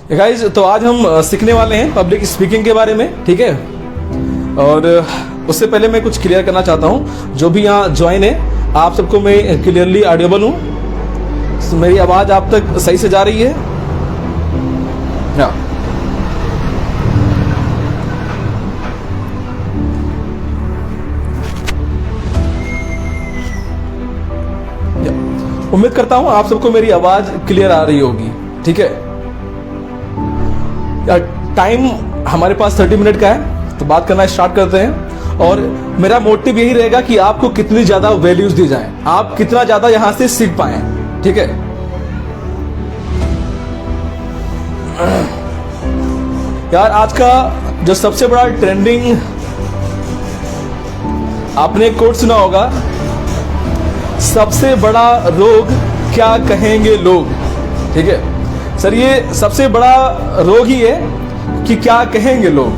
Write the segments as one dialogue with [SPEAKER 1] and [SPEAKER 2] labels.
[SPEAKER 1] Guys, तो आज हम सीखने वाले हैं पब्लिक स्पीकिंग के बारे में, ठीक है। और उससे पहले मैं कुछ क्लियर करना चाहता हूँ। जो भी यहाँ ज्वाइन है, आप सबको मैं क्लियरली ऑडिबल हूँ? तो मेरी आवाज़ आप तक सही से जा रही है? हाँ, उम्मीद करता हूँ आप सबको मेरी आवाज़ क्लियर आ रही होगी, ठीक है। टाइम हमारे पास 30 मिनट का है, तो बात करना स्टार्ट करते हैं। और मेरा मोटिव यही रहेगा कि आपको कितनी ज़्यादा वैल्यूज दी जाएं, आप कितना ज़्यादा यहाँ से सीख पाएं, ठीक है। यार, आज का जो सबसे बड़ा ट्रेंडिंग, आपने कोट सुना होगा, सबसे बड़ा रोग क्या कहेंगे लोग, ठीक है। सर, ये सबसे बड़ा रोग ही है कि क्या कहेंगे लोग।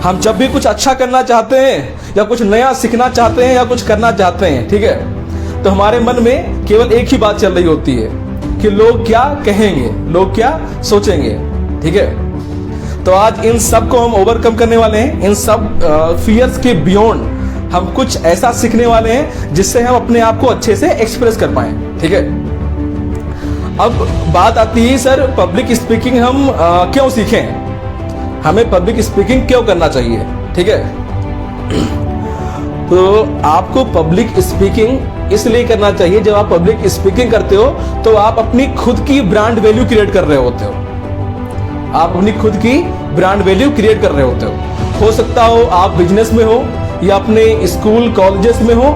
[SPEAKER 1] हम जब भी कुछ अच्छा करना चाहते हैं या कुछ नया सीखना चाहते हैं या कुछ करना चाहते हैं, ठीक है, तो हमारे मन में केवल एक ही बात चल रही होती है कि लोग क्या कहेंगे, लोग क्या सोचेंगे, ठीक है। तो आज इन सब को हम ओवरकम करने वाले हैं। इन सब फियर्स के बियॉन्ड हम कुछ ऐसा सीखने वाले हैं जिससे हम अपने आप को अच्छे से एक्सप्रेस कर पाएं, ठीक है। अब बात आती है, सर पब्लिक स्पीकिंग हम क्यों सीखें, हमें पब्लिक स्पीकिंग क्यों करना चाहिए, ठीक है। तो आपको पब्लिक स्पीकिंग इसलिए करना चाहिए, जब आप पब्लिक स्पीकिंग करते हो तो आप अपनी खुद की ब्रांड वैल्यू क्रिएट कर रहे होते हो। आप अपनी खुद की ब्रांड वैल्यू क्रिएट कर रहे होते हो सकता हो आप बिजनेस में हो या अपने स्कूल कॉलेजेस में हो,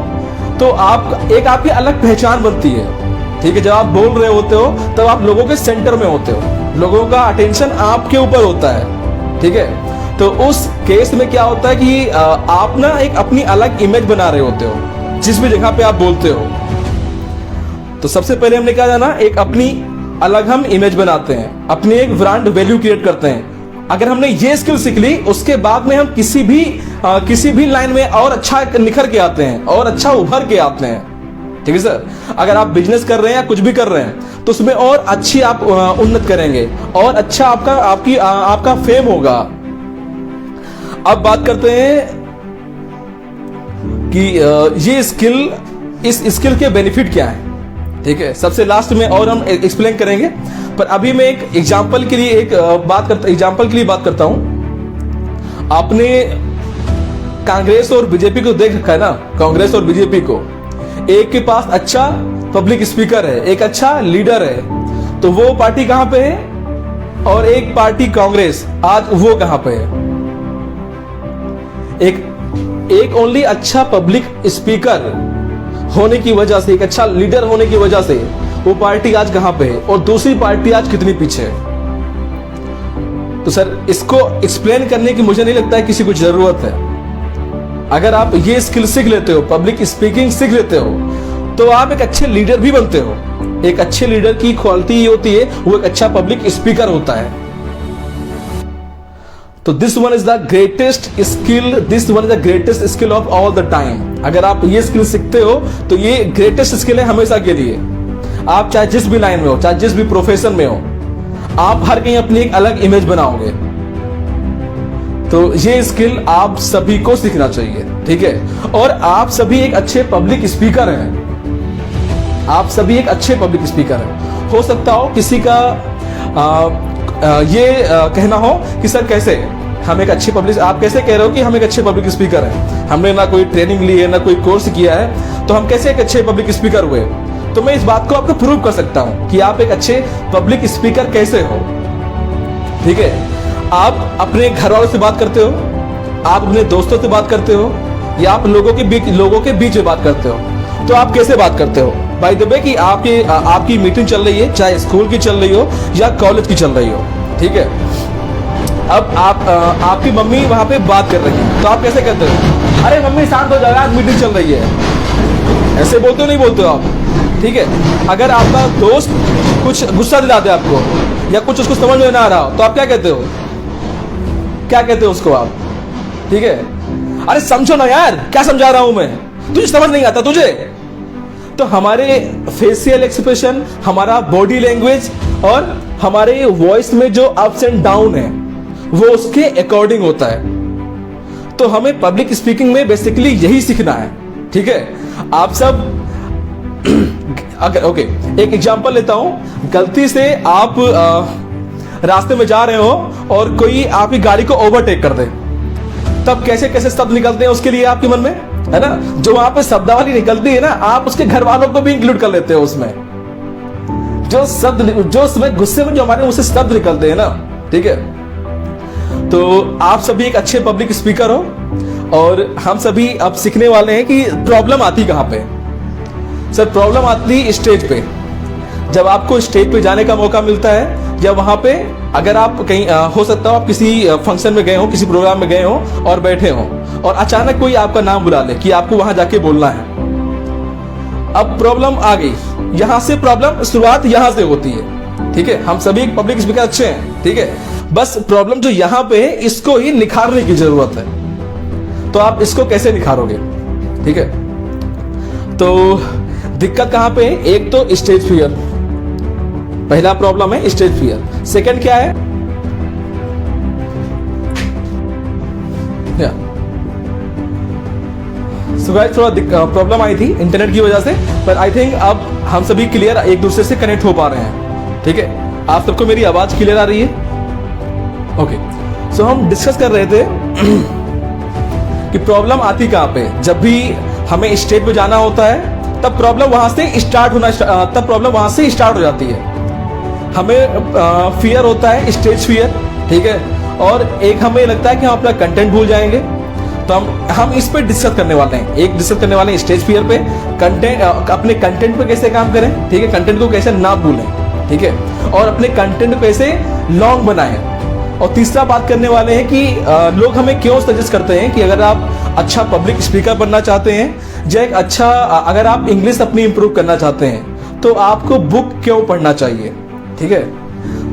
[SPEAKER 1] तो आपकी अलग पहचान बनती है, ठीक है। जब आप बोल रहे होते हो तब आप लोगों के सेंटर में होते हो, लोगों का अटेंशन आपके ऊपर होता है, ठीक है। तो उस केस में क्या होता है कि आप ना एक अपनी अलग इमेज बना रहे होते हो जिस भी जगह पे आप बोलते हो। तो सबसे पहले हमने क्या जाना, एक अपनी अलग हम इमेज बनाते हैं, अपनी एक ब्रांड वैल्यू क्रिएट करते हैं। अगर हमने ये स्किल सीख ली, उसके बाद में हम किसी भी लाइन में और अच्छा निखर के आते हैं और अच्छा उभर के आते हैं, ठीक है सर। अगर आप बिजनेस कर रहे हैं या कुछ भी कर रहे हैं तो उसमें और अच्छी आप उन्नत करेंगे और अच्छा आपका फेम होगा। अब बात करते हैं कि इस स्किल के बेनिफिट क्या है, ठीक है। सबसे लास्ट में और हम एक्सप्लेन करेंगे, पर अभी मैं एक एग्जांपल के लिए बात करता हूं। आपने कांग्रेस और बीजेपी को देख रखा है ना, कांग्रेस और बीजेपी को, एक के पास अच्छा पब्लिक स्पीकर है, एक अच्छा लीडर है, तो वो पार्टी कहां पे है, और एक पार्टी कांग्रेस, आज वो कहां पे है। एक ओनली अच्छा पब्लिक स्पीकर होने की वजह से, एक अच्छा लीडर होने की वजह से वो पार्टी आज कहां पे है और दूसरी पार्टी आज कितनी पीछे है। तो सर, इसको एक्सप्लेन करने की मुझे नहीं लगता है किसी को जरूरत है। अगर आप ये स्किल सीख लेते हो, पब्लिक स्पीकिंग सीख लेते हो, तो आप एक अच्छे लीडर भी बनते हो। एक अच्छे लीडर की क्वालिटी ये होती है, वो एक अच्छा पब्लिक स्पीकर होता है। तो this one is the greatest skill of all the time. अगर आप ये स्किल सीखते हो तो ये ग्रेटेस्ट स्किल है हमेशा के लिए। आप चाहे जिस भी लाइन में हो, चाहे जिस भी प्रोफेशन में हो, आप हर कहीं अपनी एक अलग इमेज बनाओगे। तो ये स्किल आप सभी को सीखना चाहिए, ठीक है। और आप सभी एक अच्छे पब्लिक स्पीकर हैं, आप सभी एक अच्छे पब्लिक स्पीकर हैं। हो सकता हो किसी का कहना हो कि सर कैसे हम एक अच्छे पब्लिक, आप कैसे कह रहे हो कि हम एक अच्छे पब्लिक स्पीकर हैं, हमने ना कोई ट्रेनिंग ली है ना कोई कोर्स किया है, तो हम कैसे एक अच्छे पब्लिक स्पीकर हुए। तो मैं इस बात को आपको प्रूव कर सकता हूं कि आप एक अच्छे पब्लिक स्पीकर कैसे हो, ठीक है। आप अपने घर वालों से बात करते हो, आप अपने दोस्तों से बात करते हो, या आप लोगों के बीच में बात करते हो, तो आप कैसे बात करते हो। बाय द वे कि आपकी मीटिंग चल रही है, चाहे स्कूल की चल रही हो या कॉलेज की चल रही हो, ठीक है। अब आपकी मम्मी वहां पे बात कर रही है, तो आप कैसे कहते हो, अरे मम्मी शांत हो जाओ, आज मीटिंग चल रही है। ऐसे बोलते हो, नहीं बोलते हो आप, ठीक है। अगर आपका दोस्त कुछ गुस्सा दिला दे आपको, या कुछ उसको समझ में ना आ रहा हो, तो आप क्या कहते हो, क्या कहते हो उसको आप, ठीक है। अरे समझो ना यार, क्या समझा रहा हूं मैं, तुझे समझ नहीं आता तुझे। तो हमारे फेशियल एक्सप्रेशन, हमारा बॉडी लैंग्वेज और हमारे वॉइस में जो अप्स एंड डाउन है वो उसके अकॉर्डिंग होता है। तो हमें पब्लिक स्पीकिंग में बेसिकली यही सीखना है, ठीक है। आप सब अगर ओके, एक एग्जांपल लेता हूं। गलती से आप रास्ते में जा रहे हो और कोई आपकी गाड़ी को ओवरटेक कर दे, तब कैसे कैसे शब्द निकलते हैं उसके लिए आपके मन में, है ना। जो वहां पे शब्दावली निकलती है ना, आप उसके घर वालों को भी इंक्लूड कर लेते हो उसमें। जो शब्द, जो उसमें गुस्से में जो हमारे मुंह से शब्द निकलते हैं ना, ठीक है। तो आप सभी एक अच्छे पब्लिक स्पीकर हो और हम सभी अब सीखने वाले हैं कि प्रॉब्लम आती कहां पे। सर प्रॉब्लम आती स्टेज पे। जब आपको स्टेज पे जाने का मौका मिलता है, या वहां पे अगर आप कहीं हो सकता हो आप किसी फंक्शन में गए हो, किसी प्रोग्राम में गए हो और बैठे हो और अचानक कोई आपका नाम बुला ले कि आपको वहां जाके बोलना है। अब प्रॉब्लम आ गई, यहां से प्रॉब्लम शुरुआत यहां से होती है, ठीक है। हम सभी पब्लिक स्पीकर अच्छे हैं, ठीक है। बस प्रॉब्लम जो यहां पे है इसको ही निखारने की जरूरत है। तो आप इसको कैसे निखारोगे, ठीक है। तो दिक्कत कहां पे है? एक तो स्टेज फियर, पहला प्रॉब्लम है स्टेज फियर। सेकंड क्या है? सो गाइस थोड़ा प्रॉब्लम आई थी इंटरनेट की वजह से, पर आई थिंक अब हम सभी क्लियर एक दूसरे से कनेक्ट हो पा रहे हैं, ठीक है। आप सबको मेरी आवाज क्लियर आ रही है? ओके, सो हम डिस्कस कर रहे थे कि प्रॉब्लम आती कहां पे। जब भी हमें स्टेज पे जाना होता है तब प्रॉब्लम वहां से स्टार्ट हो जाती है। हमें फियर होता है स्टेज फियर, ठीक है। और एक हमें लगता है कि हम अपना कंटेंट भूल जाएंगे, तो हम इस पे डिस्कस करने वाले हैं। एक डिस्कस करने वाले हैं स्टेज फियर पे, कंटेंट, अपने कंटेंट पे कैसे काम करें, ठीक है। कंटेंट को कैसे ना भूलें, ठीक है। और अपने कंटेंट को कैसे लॉन्ग बनाएं। और तीसरा बात करने वाले हैं कि लोग हमें क्यों सजेस्ट करते हैं कि अगर आप अच्छा पब्लिक स्पीकर बनना चाहते हैं, या एक अच्छा अगर आप इंग्लिश अपनी इंप्रूव करना चाहते हैं, तो आपको बुक क्यों पढ़ना चाहिए, ठीक है।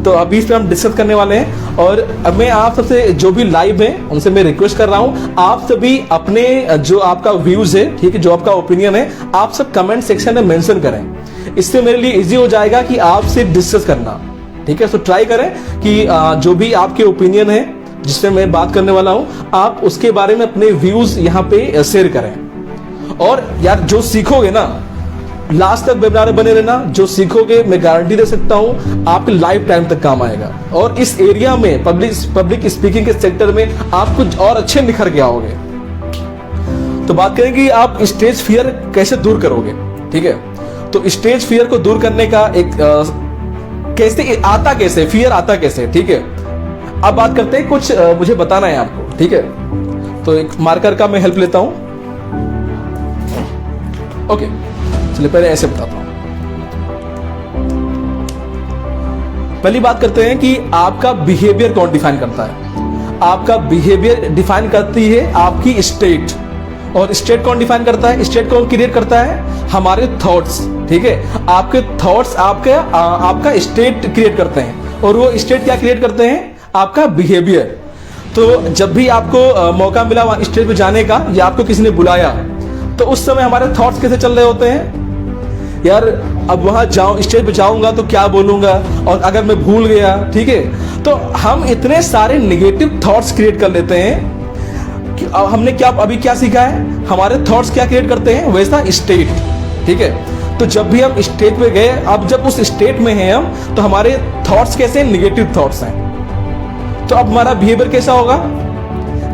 [SPEAKER 1] तो अभी इस पे हम डिस्कस करने वाले हैं। और अब मैं आप सबसे जो भी लाइव हैं उनसे मैं रिक्वेस्ट कर रहा हूं, आप सभी अपने जो आपका व्यूज है, ठीक है, जो आपका ओपिनियन है, आप सब कमेंट सेक्शन में मेंशन करें। इससे मेरे लिए इजी हो जाएगा कि आपसे डिस्कस करना, ठीक है। तो ट्राई करें कि जो भी आपके ओपिनियन है जिससे मैं बात करने वाला हूं, आप उसके बारे में अपने व्यूज यहाँ पे शेयर करें। और यार जो सीखोगे ना, लास्ट तक वेबिनार बने रहना। जो सीखोगे मैं गारंटी दे सकता हूं आपके लाइफ टाइम तक काम आएगा। और इस एरिया में पब्लिक स्पीकिंग के सेक्टर में आप कुछ और अच्छे निखर के आओगे। तो बात करें कि आप स्टेज फियर कैसे दूर करोगे, ठीक है। तो स्टेज फियर को दूर करने का एक कैसे आता, कैसे फियर आता कैसे, ठीक है। अब बात करते हैं, कुछ मुझे बताना है आपको, ठीक है। तो एक मार्कर का मैं हेल्प लेता हूं। ओके, चलिए पहले ऐसे बताता हूं। पहली बात करते हैं कि आपका बिहेवियर कौन डिफाइन करता है। आपका बिहेवियर डिफाइन करती है आपकी स्टेट। और स्टेट कौन डिफाइन करता है? स्टेट कौन क्रिएट करता है? हमारे थॉट्स, ठीक है। आपके थॉट्स आपका स्टेट क्रिएट करते हैं। और वो स्टेट क्या क्रिएट करते हैं? आपका बिहेवियर। तो जब भी आपको मौका मिला वहां स्टेज पे जाने का, या आपको किसी ने बुलाया, तो उस समय हमारे थॉट्स कैसे चल रहे होते हैं? यार अब वहां स्टेज पे जाऊंगा तो क्या बोलूंगा, और अगर मैं भूल गया, ठीक है। तो हम इतने सारे नेगेटिव थॉट्स क्रिएट कर लेते हैं कि हमने अभी क्या सीखा है? हमारे थॉट्स क्या क्रिएट करते हैं? वैसा स्टेट, ठीक है। तो जब भी हम स्टेट पे गए, अब जब उस स्टेट में हैं हम, तो हमारे थॉट्स कैसे? नेगेटिव थॉट्स हैं। तो अब हमारा बिहेवियर कैसा होगा?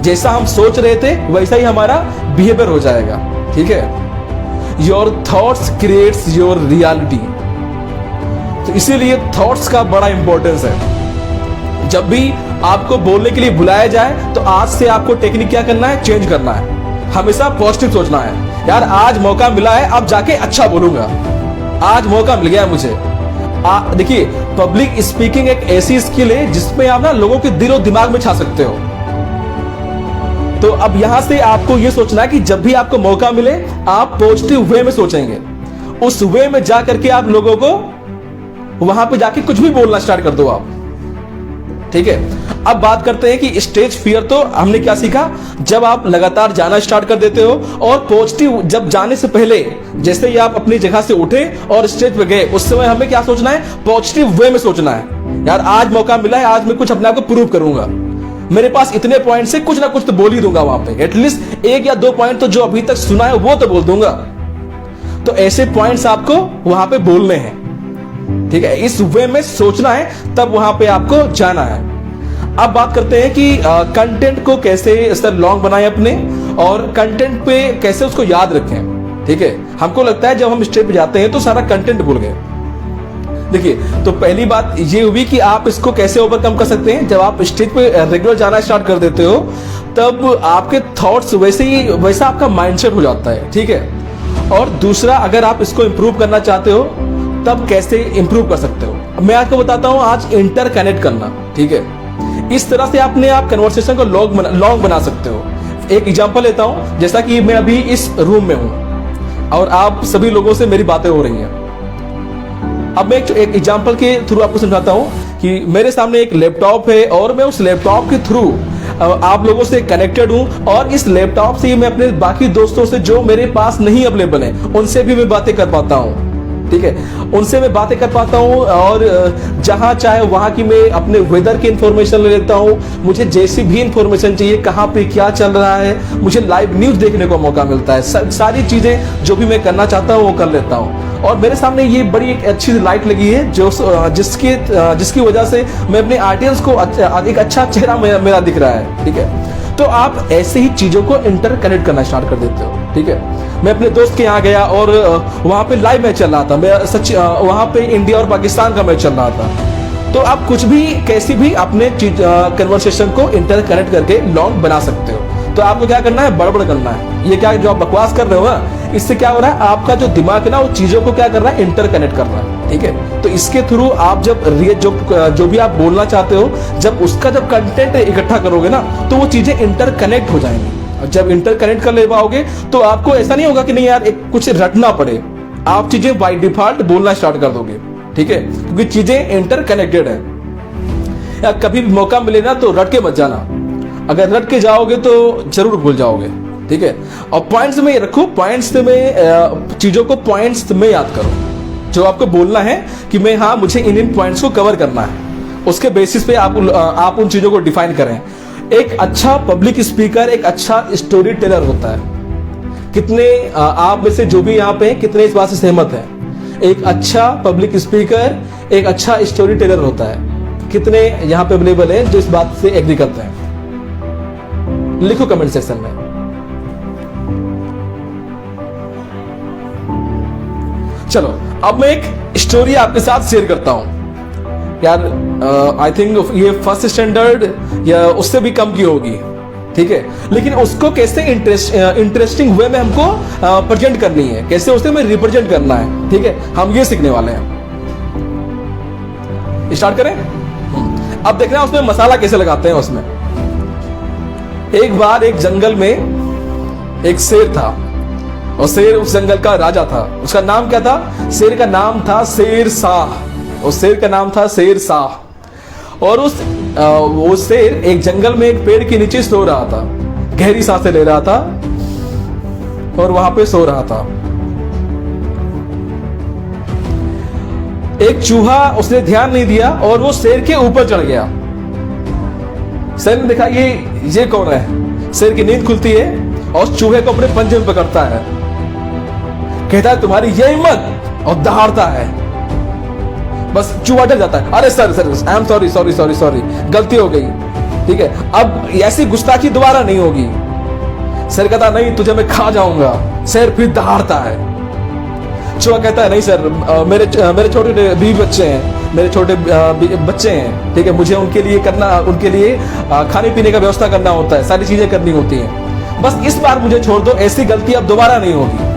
[SPEAKER 1] जैसा हम सोच रहे थे वैसा ही हमारा बिहेवियर हो जाएगा, ठीक है। Your thoughts creates your reality. तो इसीलिए थॉट्स का बड़ा इंपॉर्टेंस है। जब भी आपको बोलने के लिए बुलाया जाए, तो आज से आपको टेक्निक क्या करना है? चेंज करना है। हमेशा पॉजिटिव सोचना है। यार आज मौका मिला है, अब जाके अच्छा बोलूंगा, आज मौका मिल गया मुझे। देखिए, पब्लिक स्पीकिंग एक ऐसी स्किल है जिसमें आप ना लोगों के दिल और दिमाग में छा सकते हो। तो अब यहां से आपको यह सोचना है कि जब भी आपको मौका मिले, आप पॉजिटिव वे में सोचेंगे। उस वे में जाकर के आप लोगों को वहां पे जाके कुछ भी बोलना स्टार्ट कर दो आप, ठीक है। अब बात करते हैं कि स्टेज फियर तो हमने क्या सीखा, जब आप लगातार जाना स्टार्ट कर देते हो और पॉजिटिव, जब जाने से पहले जैसे ही आप अपनी जगह से उठे और स्टेज पे गए, उस समय हमें क्या सोचना है, पॉजिटिव वे में सोचना है। यार आज मौका मिला है, आज मैं कुछ अपने आप को प्रूव करूंगा, मेरे पास इतने पॉइंट से कुछ ना कुछ तो बोल ही दूंगा वहां पे, एटलीस्ट 1 या 2 पॉइंट तो जो अभी तक सुना है वो तो बोल दूंगा। तो ऐसे पॉइंट्स आपको वहां पे बोलने हैं, ठीक है, इस वे में सोचना है, तब वहां पे आपको जाना है। अब बात करते हैं कि कंटेंट को कैसे सर लॉन्ग बनाएं अपने, और कंटेंट पे कैसे उसको याद रखें। ठीक है, हमको लगता है जब हम स्टेज पे जाते हैं तो सारा कंटेंट भूल गए। देखिए, तो पहली बात ये हुई कि आप इसको कैसे ओवरकम कर सकते हैं। जब आप स्टेज पे रेगुलर जाना स्टार्ट कर देते हो, तब आपके थॉट्स वैसा आपका माइंडसेट हो जाता है, ठीक है। और दूसरा, अगर आप इसको इंप्रूव करना चाहते हो, तब कैसे इंप्रूव कर सकते हो, मैं आपको बताता हूं आज, इंटर कनेक्ट करना, ठीक है। इस तरह से अपने आप कन्वर्सेशन को लॉन्ग बना सकते हो। एक एग्जांपल लेता हूं, जैसा कि मैं अभी इस रूम में हूं और आप सभी लोगों से मेरी बातें हो रही हैं। अब मैं एक एग्जांपल के थ्रू आपको समझाता हूं कि मेरे सामने एक लैपटॉप है और मैं उस लैपटॉप के थ्रू आप लोगों से कनेक्टेड हूं, और इस लैपटॉप से मैं अपने बाकी दोस्तों से जो मेरे पास नहीं अवेलेबल है, उनसे भी मैं बातें कर पाता हूं, ठीक है, उनसे मैं बातें कर पाता हूं। और जहां चाहे वहां की मैं अपने वेदर की इंफॉर्मेशन ले लेता हूं, मुझे जैसी भी इंफॉर्मेशन चाहिए, कहां पे क्या चल रहा है, मुझे लाइव न्यूज देखने को मौका मिलता है। सारी चीजें जो भी मैं करना चाहता हूं वो कर लेता हूं। और मेरे सामने ये बड़ी एक अच्छी लाइट लगी है जो जिसकी वजह से मैं अपने ऑडियंस को एक अच्छा चेहरा मेरा दिख रहा है, ठीक है। तो आप ऐसे ही चीजों को इंटर कनेक्ट करना स्टार्ट कर देते हो, ठीक है। मैं अपने दोस्त के यहाँ गया और वहां पे लाइव मैच चल रहा था, मैं वहां पे इंडिया और पाकिस्तान का मैच चल रहा था। तो आप कुछ भी कैसी भी अपने कन्वर्सेशन को इंटर कनेक्ट करके लॉन्ग बना सकते हो। तो आपको क्या करना है, बड़बड़ करना है। ये क्या जो आप बकवास कर रहे हो ना, इससे क्या हो रहा है, आपका जो दिमाग है ना वो चीजों को क्या कर रहा है, इंटर कनेक्ट कर रहा है, ठीक है। तो इसके थ्रू आप जब जो भी आप बोलना चाहते हो, जब उसका जब कंटेंट इकट्ठा करोगे ना, तो वो चीजें इंटर कनेक्ट हो जाएंगी। जब इंटर कनेक्ट कर ले पाओगे तो आपको ऐसा नहीं होगा कि नहीं यार एक कुछ रटना पड़े, आप चीजें बाय डिफॉल्ट बोलना स्टार्ट कर दोगे, ठीक है, क्योंकि चीजें इंटर कनेक्टेड है। या कभी भी मौका मिले ना तो रट के मत जाना, अगर रट के जाओगे तो जरूर भूल जाओगे, ठीक है। और पॉइंट्स में रखो, पॉइंट्स में चीजों को पॉइंट्स में याद करो, जो आपको बोलना है कि मैं हाँ मुझे इन पॉइंट्स को कवर करना है, उसके बेसिस पे आप उन चीजों को डिफाइन करें। एक अच्छा पब्लिक स्पीकर एक अच्छा स्टोरी टेलर होता है। कितने आप में से जो भी यहाँ पे हैं, कितने इस बात से सहमत हैं? एक अच्छा पब्लिक स्पीकर एक अच्छा स्टोरी टेलर होता है। कितने यहाँ पे अवेलेबल है जो इस बात से एग्री करते हैं? लिखो कमेंट सेक्शन में। चलो अब मैं एक स्टोरी आपके साथ शेयर करता हूं यार। आई थिंक ये फर्स्ट स्टैंडर्ड या उससे भी कम की होगी, ठीक है, लेकिन उसको कैसे इंटरेस्टिंग वे में हमको प्रेजेंट करनी है, कैसे उसे हमें रिप्रेजेंट करना है, ठीक है, हम ये सीखने वाले हैं। स्टार्ट करें। अब देखना उसमें मसाला कैसे लगाते हैं। उसमें एक बार एक जंगल में एक शेर था, और शेर उस जंगल का राजा था। उसका नाम क्या था? शेर का नाम था शेर शाह। और शेर का नाम था शेर शाह। और वो शेर एक जंगल में एक पेड़ के नीचे सो रहा था, गहरी सांसें ले रहा था और वहां पे सो रहा था। एक चूहा, उसने ध्यान नहीं दिया और वो शेर के ऊपर चढ़ गया। शेर ने देखा ये कौन है। शेर की नींद खुलती है और उस चूहे को अपने पंजे में पकड़ता है, कहता है तुम्हारी ये हिम्मत, और दहाड़ता है। बस चूहा डर जाता है, अरे सर आई एम सॉरी, गलती हो गई, ठीक है, अब ऐसी गुस्ताखी दोबारा नहीं होगी। शेर कहता नहीं तुझे मैं खा जाऊंगा। शेर फिर दहाड़ता है। चूहा कहता है नहीं सर, मेरे छोटे बीवी बच्चे हैं, मेरे छोटे बच्चे हैं, ठीक है, मुझे उनके लिए खाने पीने का व्यवस्था करना होता है, सारी चीजें करनी होती हैं, बस इस बार मुझे छोड़ दो, ऐसी गलती अब दोबारा नहीं होगी।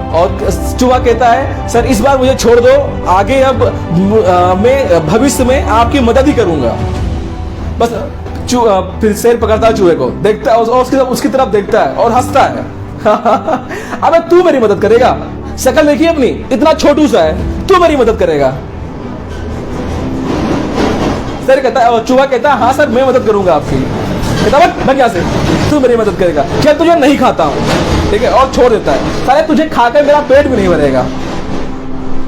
[SPEAKER 1] और चूहा कहता है सर इस बार मुझे छोड़ दो, आगे अब मैं भविष्य में आपकी मदद ही करूंगा। बस फिर शेर पकड़ता है चूहे को, देखता है और उसकी तरफ देखता है और हंसता है। अबे तू मेरी मदद करेगा? शक्ल देखिए अपनी, इतना छोटू सा है, तू मेरी मदद करेगा? शेर कहता है, चूहा कहता है हाँ सर मैं मदद करूंगा आपकी। कहता है मैं क्या से तू मेरी मदद करेगा, क्या तुझे नहीं खाता हूँ, ठीक है, और छोड़ देता है। साले तुझे खाकर मेरा पेट भी नहीं भरेगा,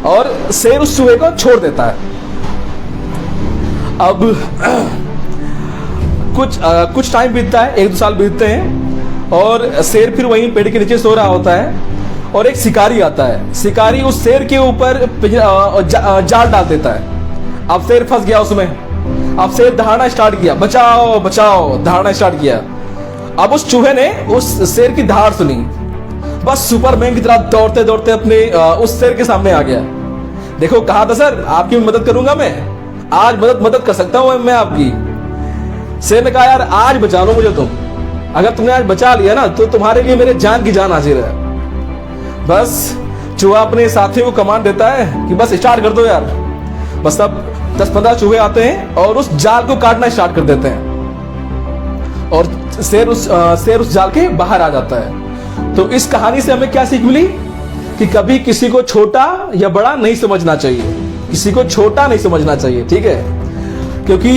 [SPEAKER 1] और शेर उस चूहे को छोड़ देता है। अब कुछ टाइम बीतता है, 1-2 साल बीतते हैं, और शेर फिर वहीं पेड़ के नीचे सो रहा होता है, और एक शिकारी आता है। शिकारी उस शेर के ऊपर जाल डाल देता है। अब शेर फंस गया उसमें। अब शेर दहाड़ना स्टार्ट किया, बचाओ बचाओ, दहाड़ना स्टार्ट किया। अब उस चूहे ने उस शेर की दहाड़ सुनी, बस सुपरमैन की तरह दौड़ते दौड़ते अपने उस शेर के सामने आ गया। देखो कहा था सर आपकी मदद करूंगा मैं, आज मदद कर सकता हूं मैं आपकी। शेर ने कहा यार आज बचा लो मुझे तुम, अगर तुमने आज बचा लिया ना तो तुम्हारे लिए मेरे जान की जान हाजिर है। बस चूहा अपने साथियों को कमांड देता है कि बस स्टार्ट कर दो यार। बस अब 10-15 चूहे आते हैं और उस जाल को काटना स्टार्ट कर देते हैं, और शेर उस जाल के बाहर आ जाता है। तो इस कहानी से हमें क्या सीख मिली कि कभी किसी को छोटा या बड़ा नहीं समझना चाहिए, किसी को छोटा नहीं समझना चाहिए, ठीक है। क्योंकि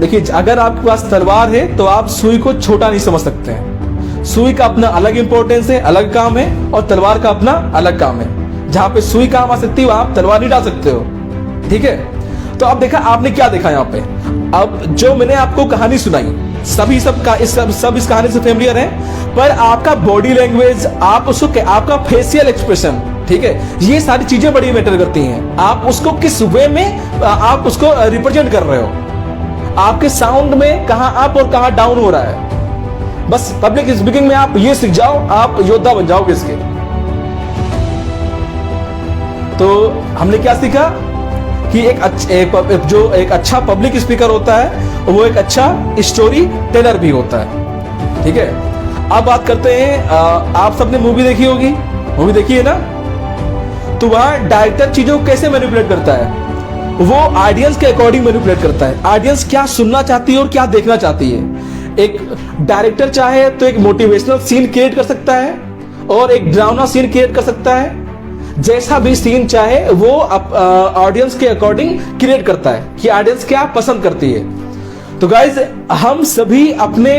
[SPEAKER 1] देखिए अगर आपके पास तलवार है तो आप सुई को छोटा नहीं समझ सकते हैं। सुई का अपना अलग इंपॉर्टेंस है, अलग काम है, और तलवार का अपना अलग काम है। जहां पे सुई काम आ सकती है वहां आप तलवार नहीं डाल सकते हो, ठीक है। तो अब देखा आपने क्या देखा यहाँ पे। अब जो मैंने आपको कहानी सुनाई सब इस कहानी से फेमिलियर है, पर आपका बॉडी लैंग्वेज, आप उसको आपका फेशियल एक्सप्रेशन, ठीक है, ये सारी चीजें बड़ी मैटर करती हैं। आप उसको किस वे में आप उसको रिप्रेजेंट कर रहे हो, आपके साउंड में कहां अप और कहां डाउन हो रहा है। बस पब्लिक स्पीकिंग में आप ये सीख जाओ, आप योद्धा बन जाओगे इसके। तो हमने क्या सीखा कि एक अच्छा पब्लिक स्पीकर होता है वो एक अच्छा स्टोरी टेलर भी होता है, ठीक है। अब बात करते हैं, आप सबने मूवी देखी होगी, मूवी देखी है ना, तो वहां डायरेक्टर चीजों को कैसे मैनिपुलेट करता है, वो ऑडियंस के अकॉर्डिंग मैनिपुलेट करता है। ऑडियंस क्या सुनना चाहती है और क्या देखना चाहती है। एक डायरेक्टर चाहे तो एक मोटिवेशनल सीन क्रिएट कर सकता है और एक ड्रामा सीन क्रिएट कर सकता है। जैसा भी सीन चाहे वो ऑडियंस के अकॉर्डिंग क्रिएट करता है कि ऑडियंस क्या पसंद करती है। तो गाइज हम सभी अपने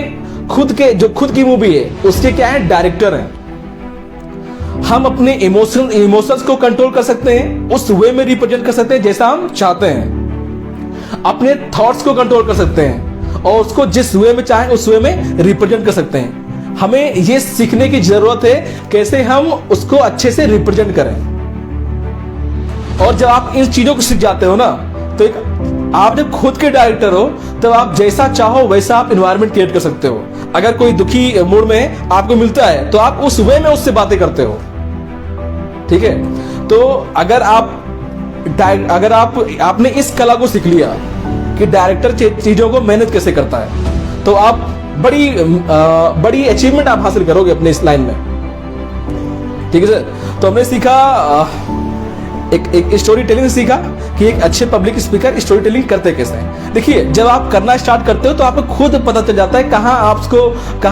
[SPEAKER 1] खुद की मूवी है उसके क्या है, डायरेक्टर हैं। हम अपने इमोशंस को कंट्रोल कर सकते हैं, उस वे में रिप्रेजेंट कर सकते हैं जैसा हम चाहते हैं। अपने थॉट्स को कंट्रोल कर सकते हैं और उसको जिस वे में चाहें उस वे में रिप्रेजेंट कर सकते हैं। हमें ये सीखने की जरूरत है कैसे हम उसको अच्छे से रिप्रेजेंट करें। और जब आप इन चीजों को सीख जाते हो ना, तो आप जब खुद के डायरेक्टर हो तो आप जैसा चाहो वैसा आप एनवायरनमेंट क्रिएट कर सकते हो। अगर कोई दुखी मूड में आपको मिलता है तो आप उस वे में उससे बातें करते हो, ठीक है। तो अगर आपने इस कला को सीख लिया कि डायरेक्टर चीजों को मैनेज कैसे करता है, तो आप बड़ी अचीवमेंट आप हासिल करोगे अपने इस लाइन में, ठीक है सर। तो हमने सीखा एक स्टोरी टेलिंग सीखा कि एक अच्छे पब्लिक स्पीकर स्टोरी टेलिंग करते कैसे हैं। देखिए जब आप करना स्टार्ट करते हो तो आपको खुद पता चल जाता है कहाँ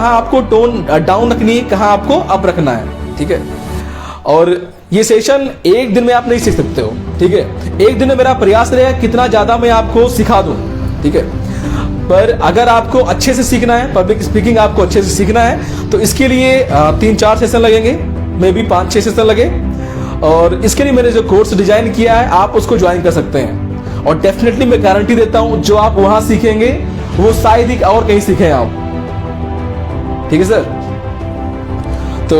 [SPEAKER 1] आपको टोन डाउन रखनी है, कहाँ आपको अप रखना है, ठीक है। और ये सेशन एक दिन में आप नहीं सीख सकते हो, ठीक है। एक दिन में मेरा प्रयास रहेगा कितना ज्यादा मैं आपको सिखा दूं, ठीक है। पर अगर आपको अच्छे से सीखना है, पब्लिक स्पीकिंग आपको अच्छे से सीखना है, तो इसके लिए 3-4 सेशन लगेंगे, मे बी 5-6 सेशन लगे। और इसके लिए मैंने जो कोर्स डिजाइन किया है आप उसको ज्वाइन कर सकते हैं। और डेफिनेटली मैं गारंटी देता हूं जो आप वहां सीखेंगे वो शायद ही और कहीं सीखें आप, ठीक है सर। तो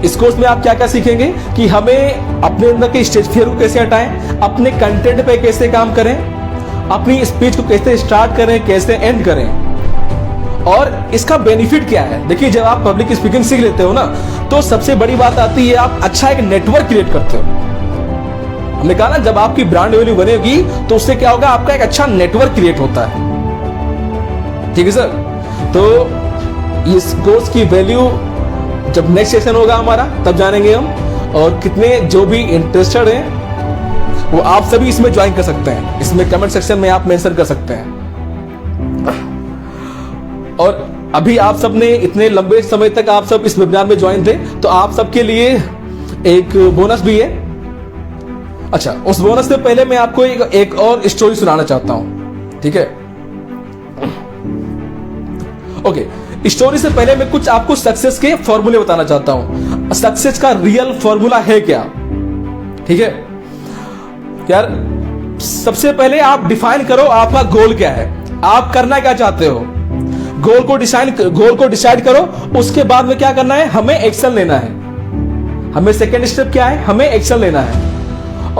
[SPEAKER 1] इस कोर्स में आप क्या क्या सीखेंगे कि हमें अपने अंदर के स्टेज फियर को कैसे हटाएं, अपने कंटेंट पे कैसे काम करें, अपनी स्पीच को कैसे स्टार्ट करें, कैसे एंड करें, और इसका बेनिफिट क्या है। देखिए जब आप पब्लिक स्पीकिंग सीख लेते हो ना, तो सबसे बड़ी बात आती है आप अच्छा एक नेटवर्क क्रिएट करते हो। हमने कहा ना जब आपकी ब्रांड वैल्यू बनेगी तो उससे क्या होगा, आपका एक अच्छा नेटवर्क क्रिएट होता है, ठीक है सर। तो इस कोर्स की वैल्यू जब नेक्स्ट सेशन होगा हमारा तब जानेंगे हम, और कितने जो भी इंटरेस्टेड हैं वो आप सभी इसमें ज्वाइन कर सकते हैं। इसमें कमेंट सेक्शन में आप मेंशन कर सकते हैं। और अभी आप सब ने इतने लंबे समय तक आप सब इस वेबिनार में ज्वाइन थे, तो आप सबके लिए एक बोनस भी है। अच्छा, उस बोनस से पहले मैं आपको एक और स्टोरी सुनाना चाहता हूं, ठीक है। ओके, स्टोरी से पहले मैं कुछ आपको सक्सेस के फॉर्मूले बताना चाहता हूं। सक्सेस का रियल फॉर्मूला है क्या? ठीक है यार, सबसे पहले आप डिफाइन करो आपका गोल क्या है, आप करना क्या चाहते हो। गोल को डिसाइड करो। उसके बाद में क्या करना है, हमें एक्शन लेना है। हमें सेकेंड स्टेप क्या है, हमें एक्शन लेना है।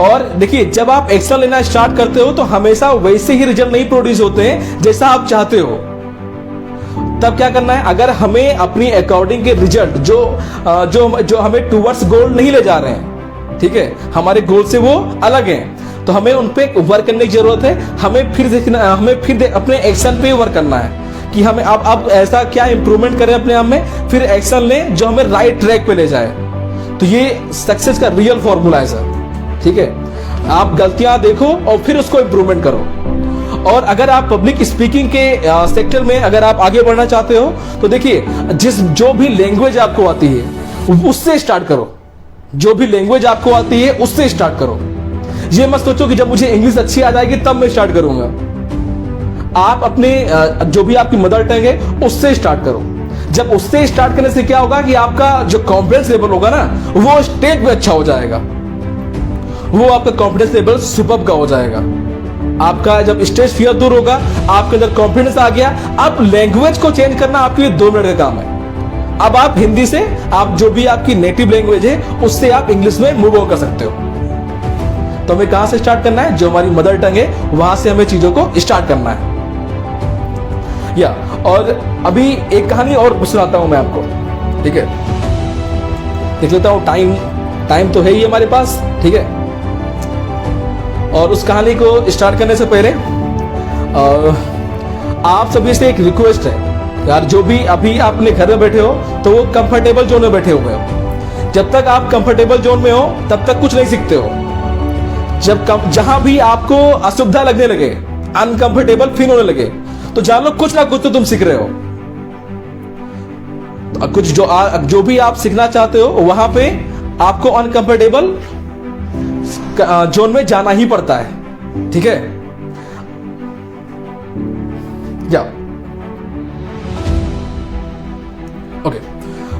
[SPEAKER 1] और देखिए, जब आप एक्शन लेना स्टार्ट करते हो तो हमेशा वैसे ही रिजल्ट नहीं प्रोड्यूस होते हैं जैसा आप चाहते हो। तब क्या करना है, अगर हमें अपनी अकॉर्डिंग के रिजल्ट जो हमें टूवर्ड्स गोल नहीं ले जा रहे हैं, ठीक है, हमारे गोल से वो अलग हैं, तो हमें उन पे वर्क करने की जरूरत है। हमें फिर अपने एक्शन पे वर्क करना है कि हमें अब ऐसा क्या इंप्रूवमेंट करें अपने आप में, फिर एक्शन लें जो हमें राइट ट्रैक पे ले जाए। तो ये सक्सेस का रियल फॉर्मूला है सर। ठीक है, आप गलतियां देखो और फिर उसको इंप्रूवमेंट करो। और अगर आप पब्लिक स्पीकिंग के सेक्टर में अगर आप आगे बढ़ना चाहते हो तो देखिए, जो भी लैंग्वेज आपको आती है उससे स्टार्ट करो। जो भी लैंग्वेज आपको आती है उससे स्टार्ट करो। ये मत सोचो कि जब मुझे इंग्लिश अच्छी आ जाएगी तब मैं स्टार्ट करूंगा। आप अपने जो भी आपकी मदर टंग है उससे स्टार्ट करो। जब उससे स्टार्ट करने से क्या होगा कि आपका जो कॉन्फिडेंस लेवल होगा ना, वो स्टेज पे अच्छा हो जाएगा। वो आपका कॉन्फिडेंस लेवल सुपर्ब का हो जाएगा। आपका जब स्टेज फियर दूर होगा, आपके अंदर कॉन्फिडेंस आ गया। अब लैंग्वेज को चेंज करना आपके लिए 2 मिनट का काम है। अब आप हिंदी से, आप जो भी आपकी नेटिव लैंग्वेज है उससे आप इंग्लिश में मूव ऑन कर सकते हो। तो हमें कहां से स्टार्ट करना है, जो हमारी मदर टंग है वहां से हमें चीजों को स्टार्ट करना है। और अभी एक कहानी और सुनाता हूं मैं आपको, ठीक है। देख लेता हूं, टाइम तो है ही हमारे पास, ठीक है। और उस कहानी को स्टार्ट करने से पहले आप सभी से एक रिक्वेस्ट है यार, जो भी अभी आपने घर में बैठे हो तो वो कंफर्टेबल जोन में बैठे हुए हो। जब तक आप कंफर्टेबल जोन में हो तब तक कुछ नहीं सीखते हो। जहां भी आपको असुविधा लगने लगे, अनकंफर्टेबल फील होने लगे, तो जान लो कुछ ना कुछ तो तुम सीख रहे हो। तो कुछ जो भी आप सीखना चाहते हो वहां पे आपको अनकंफर्टेबल जोन में जाना ही पड़ता है, ठीक है। जाओ, ओके।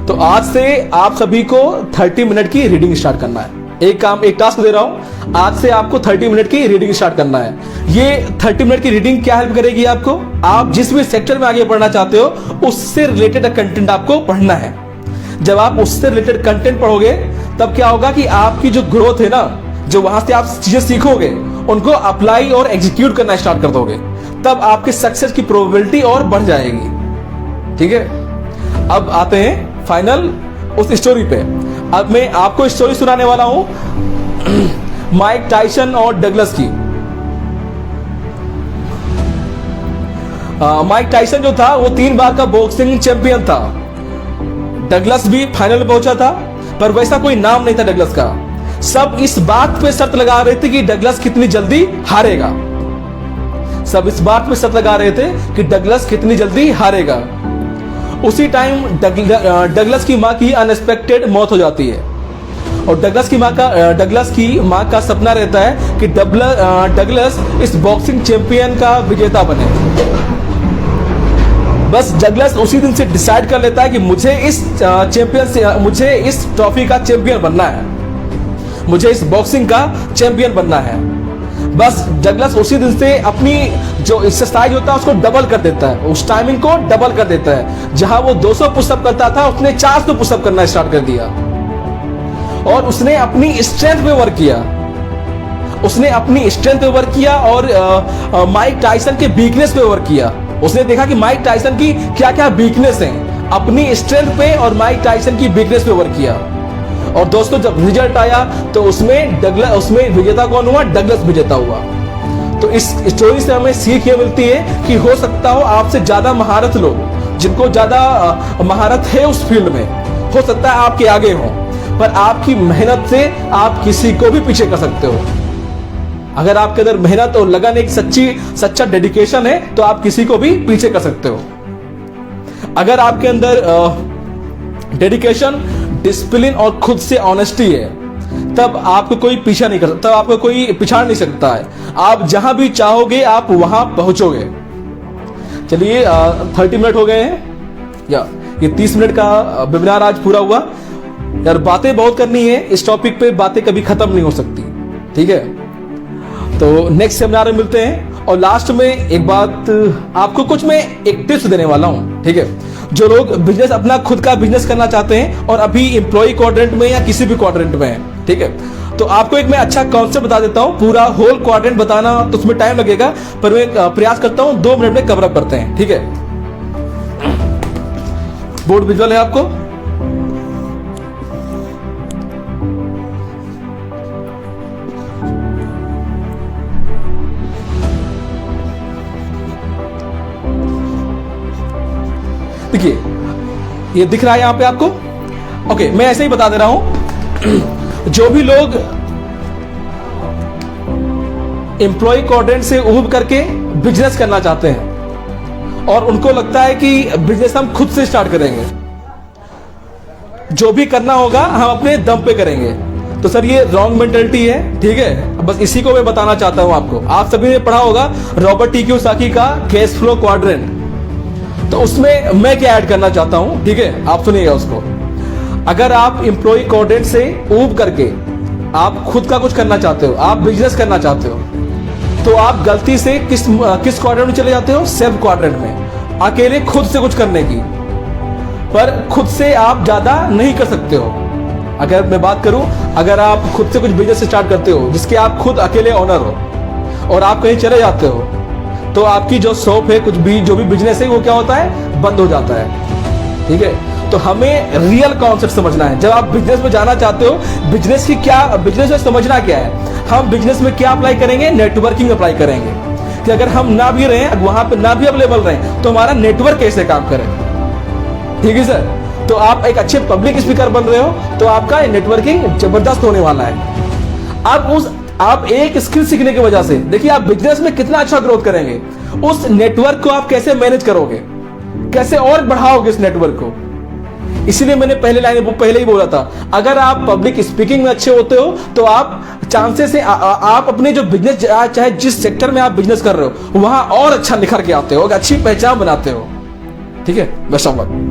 [SPEAKER 1] तो आज से आप सभी को 30 मिनट की रीडिंग स्टार्ट करना है। एक टास्क दे रहा हूं, आज से आपको 30 मिनट की रीडिंग स्टार्ट करना है। ये 30 मिनट की रीडिंग क्या हेल्प करेगी आपको, आप जिस भी सेक्टर में आगे बढ़ना चाहते हो उससे रिलेटेड कंटेंट आपको पढ़ना है। जब आप उससे रिलेटेड कंटेंट पढ़ोगे तब क्या होगा कि आपकी जो ग्रोथ है ना, जो वहां से आप चीजें सीखोगे उनको अप्लाई और एग्जीक्यूट करना स्टार्ट कर दोगे, तब आपके सक्सेस की प्रोबेबिलिटी और बढ़ जाएगी, ठीक है। अब आते हैं फाइनल उस स्टोरी पे। अब मैं आपको स्टोरी सुनाने वाला हूं माइक टायसन और डगलस की। माइक टायसन जो था वो 3 बार का बॉक्सिंग चैंपियन था। डगलस भी फाइनल में पहुंचा था, पर वैसा कोई नाम नहीं था डगलस का। सब इस बात पे शर्त लगा रहे थे कि डगलस कितनी जल्दी हारेगा। सब इस बात पे शर्त लगा रहे थे कि डगलस कितनी जल्दी हारेगा। उसी टाइम डगलस की मां की अनएक्सपेक्टेड मौत हो जाती है और डगलस की मां का सपना रहता है कि डगलस इस बॉक्सिंग चैंपियन का विजेता बने। बस डगलस उसी दिन से डिसाइड कर लेता है कि मुझे इस ट्रॉफी का चैंपियन बनना है, मुझे इस बॉक्सिंग का चैंपियन बनना है। बस डगलस उसी दिन से अपनी जो एक्सरसाइज होता है उसको डबल कर देता है, उस टाइमिंग को डबल कर देता है। जहां वो 200 पुशअप करता था उसने 400 पुशअप करना स्टार्ट कर दिया। और उसने अपनी स्ट्रेंथ पे वर्क किया, और माइक टायसन के वीकनेस पे वर्क किया। उसने देखा कि माइक टायसन की क्या क्या वीकनेस हैं, अपनी स्ट्रेंथ पे और माइक टायसन की वीकनेस पे वर्क किया। और दोस्तों, जब रिजल्ट आया तो उसमें विजेता कौन हुआ, डगलस विजेता हुआ। तो इस स्टोरी से हमें सीख ये मिलती है कि हो सकता हो आपसे ज्यादा महारत लोग, जिनको ज्यादा महारत है उस फील्ड में, हो सकता है आपके आगे हो, पर आपकी मेहनत से आप किसी को भी पीछे कर सकते हो। अगर आपके अंदर मेहनत और लगन, एक सच्चा डेडिकेशन है, तो आप किसी को भी पीछे कर सकते हो। अगर आपके अंदर डेडिकेशन, डिसिप्लिन और खुद से ऑनेस्टी है, तब आपको कोई पीछा नहीं कर सकता, तब आपको कोई पिछाड़ नहीं सकता है। आप जहां भी चाहोगे आप वहां पहुंचोगे। चलिए 30 मिनट हो गए हैं। या ये 30 मिनट का वेबिनार आज पूरा हुआ यार। बातें बहुत करनी है इस टॉपिक पे, बातें कभी खत्म नहीं हो सकती, ठीक है। तो नेक्स्ट सेमिनार में मिलते हैं। और लास्ट में एक बात आपको कुछ मैं एक टिप्स देने वाला हूं, ठीक है। जो लोग बिजनेस, अपना खुद का बिजनेस करना चाहते हैं और अभी एम्प्लॉय क्वाड्रेंट में या किसी भी क्वाड्रेंट में है, ठीक है, तो आपको एक मैं अच्छा कॉन्सेप्ट बता देता हूं। पूरा होल क्वाड्रेंट बताना तो उसमें टाइम लगेगा, पर मैं प्रयास करता हूं 2 मिनट में कवर अप करते हैं, ठीक है। बोर्ड विजुअल है आपको? देखिए ये दिख रहा है यहां पे आपको? ओके, मैं ऐसे ही बता दे रहा हूं। जो भी लोग एम्प्लॉय क्वाड्रेंट से उब करके बिजनेस करना चाहते हैं और उनको लगता है कि बिजनेस हम खुद से स्टार्ट करेंगे, जो भी करना होगा हम अपने दम पे करेंगे, तो सर ये रॉन्ग मेंटालिटी है, ठीक है। बस इसी को मैं बताना चाहता हूं आपको। आप सभी ने पढ़ा होगा रॉबर्ट टी कियोसाकी का कैश फ्लो क्वाड्रेंट, तो उसमें मैं क्या ऐड करना चाहता हूं, ठीक है, आप सुनिएगा उसको। अगर आप एम्प्लॉय क्वाड्रेंट से ऊब करके आप खुद का कुछ करना चाहते हो, आप बिजनेस करना चाहते हो, तो आप गलती से किस क्वाड्रेंट में चले जाते हो? सेल्फ क्वाड्रेंट में, अकेले खुद से कुछ करने की। पर खुद से आप ज्यादा नहीं कर सकते हो। अगर मैं बात करूं, अगर आप खुद से कुछ बिजनेस स्टार्ट करते हो जिसके आप खुद अकेले ओनर हो और आप कहीं चले जाते हो, तो आपकी जो शॉप है, कुछ भी जो भी बिजनेस है, वो क्या होता है? बंद हो जाता है, ठीक है। तो हमें रियल कॉन्सेप्ट समझना है। जब आप बिजनेस में जाना चाहते हो, बिजनेस की क्या, बिजनेस में समझना क्या है? हम बिजनेस में क्या अप्लाई करेंगे? नेटवर्किंग अप्लाई करेंगे कि अगर हम ना भी रहे, वहां पे ना भी अवेलेबल रहे, तो हमारा नेटवर्क कैसे काम करे, ठीक है सर। तो आप एक अच्छे पब्लिक स्पीकर बन रहे हो, तो आपका नेटवर्किंग जबरदस्त होने वाला है। आप एक स्किल सीखने की वजह से देखिए आप बिजनेस में कितना अच्छा ग्रोथ करेंगे। उस नेटवर्क को आप कैसे मैनेज करोगे, कैसे और बढ़ाओगे इस नेटवर्क को। इसीलिए मैंने पहले ही बोला था, अगर आप पब्लिक स्पीकिंग में अच्छे होते हो, तो आप चांसेस है आप अपने जो बिजनेस, चाहे जिस सेक्टर में आप बिजनेस कर रहे हो, वहां और अच्छा निखर के आते हो, अच्छी पहचान बनाते हो, ठीक है। Best of luck.